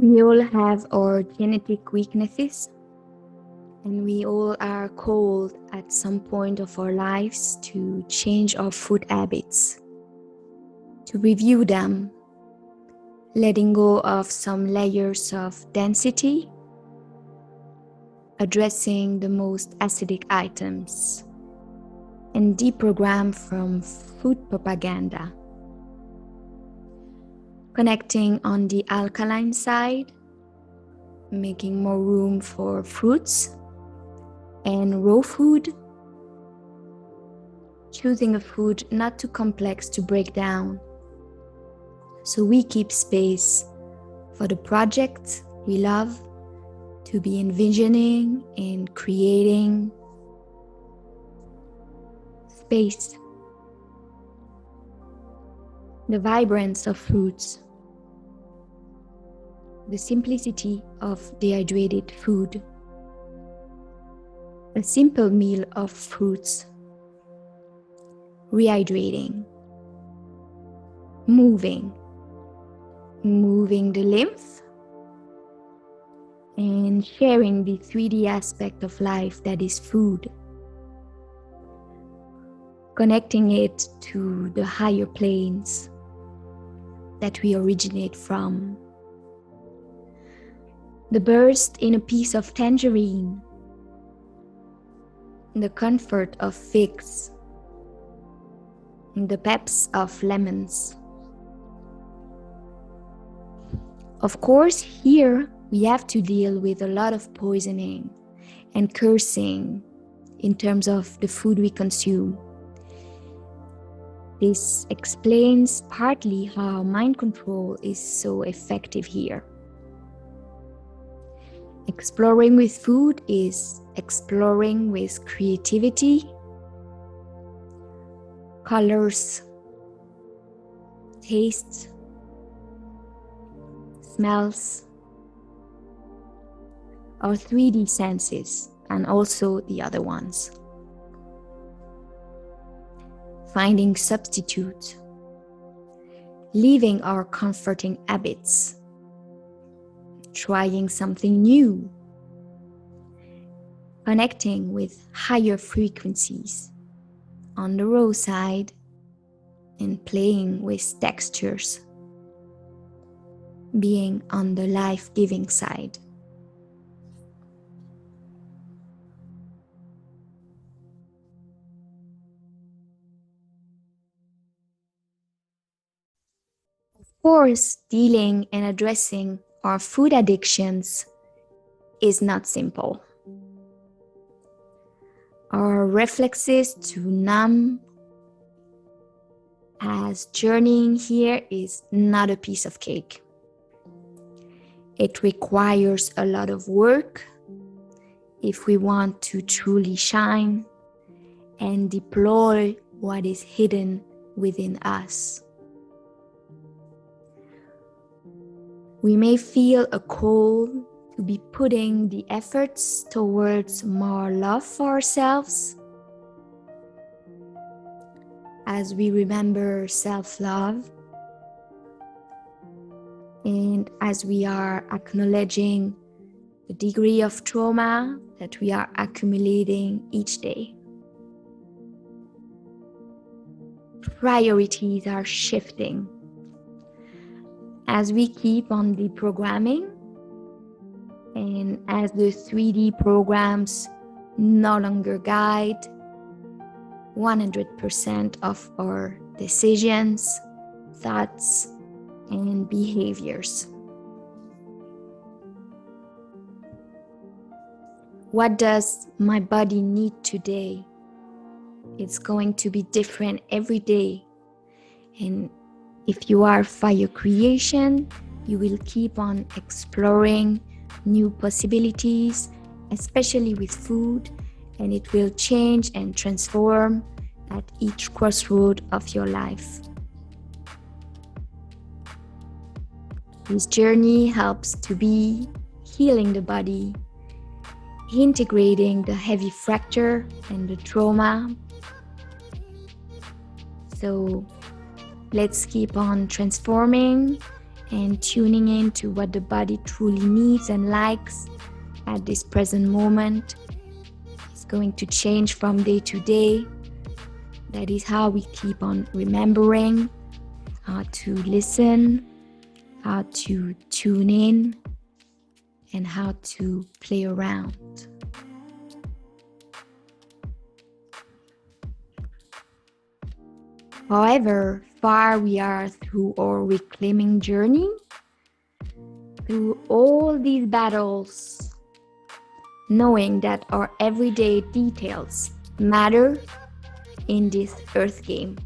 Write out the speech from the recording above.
We all have our genetic weaknesses, and we all are called at some point of our lives to change our food habits, to review them, letting go of some layers of density, addressing the most acidic items, and deprogram from food propaganda. Connecting on the alkaline side, making more room for fruits and raw food, choosing a food not too complex to break down, so we keep space for the projects we love to be envisioning and creating. Space, the vibrance of fruits, the simplicity of dehydrated food, a simple meal of fruits, rehydrating, moving the lymph, and sharing the 3D aspect of life that is food, connecting it to the higher planes that we originate from. The burst in a piece of tangerine, the comfort of figs, the peps of lemons. Of course, here we have to deal with a lot of poisoning and cursing in terms of the food we consume. This explains partly how mind control is so effective here. Exploring with food is exploring with creativity, colors, tastes, smells, our 3D senses, and also the other ones. Finding substitutes, leaving our comforting habits, trying something new, connecting with higher frequencies on the raw side, and playing with textures, being on the life-giving side. Of course, dealing and addressing our food addictions is not simple. Our reflexes to numb as journeying here is not a piece of cake. It requires a lot of work if we want to truly shine and deploy what is hidden within us. We may feel a call to be putting the efforts towards more love for ourselves as we remember self-love and as we are acknowledging the degree of trauma that we are accumulating each day. Priorities are shifting as we keep on deprogramming and as the 3D programs no longer guide 100% of our decisions, thoughts, and behaviors. What does my body need today? It's going to be different every day. And if you are fire creation, you will keep on exploring new possibilities, especially with food, and it will change and transform at each crossroad of your life. This journey helps to be healing the body, integrating the heavy fracture and the trauma. So let's keep on transforming and tuning in to what the body truly needs and likes at this present moment. It's going to change from day to day. That is how we keep on remembering how to listen, how to tune in, and how to play around. However far we are through our reclaiming journey, through all these battles, knowing that our everyday details matter in this earth game.